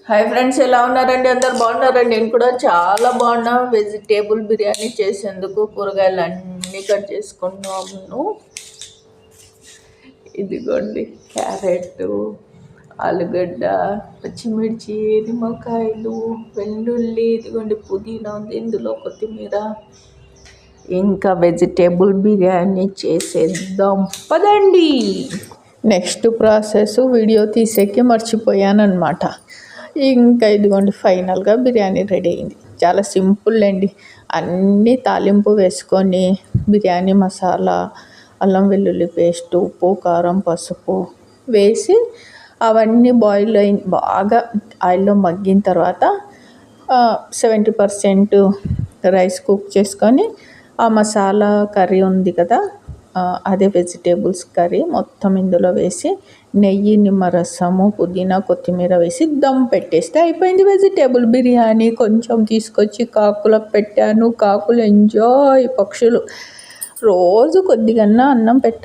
Hi friends, ఎలా ఉన్నారండి? అందరు బాగున్నారండి? నేను కూడా చాలా బాగున్నా. వెజిటేబుల్ బిర్యానీ చేసేందుకు కూరగాయలు అన్నీ కట్ చేసుకున్నాను. ఇదిగోండి, క్యారెట్, ఆలుగడ్డ, పచ్చిమిర్చి, నిమ్మకాయలు, వెల్లుల్లి, ఇదిగోండి పుదీనా ఉంది, ఇందులో కొత్తిమీర. ఇంకా వెజిటేబుల్ బిర్యానీ చేసేద్దాం పదండి. నెక్స్ట్ ప్రాసెస్ వీడియో తీసేకి మర్చిపోయాను అనమాట. ఇంకా ఇదిగోండి, ఫైనల్గా బిర్యానీ రెడీ అయింది. చాలా సింపుల్ అండి. అన్నీ తాలింపు వేసుకొని బిర్యానీ మసాలా, అల్లం వెల్లుల్లి పేస్ట్, ఉప్పు, కారం, పసుపు వేసి అవన్నీ బాయిల్ బాగా ఆయిల్లో మగ్గిన తర్వాత 70% రైస్ కుక్ చేసుకొని ఆ మసాలా కర్రీ ఉంది కదా, అదే వెజిటేబుల్స్ కర్రీ మొత్తం ఇందులో వేసి నెయ్యి, నిమ్మరసము, పుదీనా, కొత్తిమీర వేసి దమ్ పెట్టేస్తే అయిపోయింది వెజిటేబుల్ బిర్యానీ. కొంచెం తీసుకొచ్చి కాకులకు పెట్టాను. కాకులు ఎంజాయ్. పక్షులు రోజు కొద్దిగా అన్నం పెట్టాలి.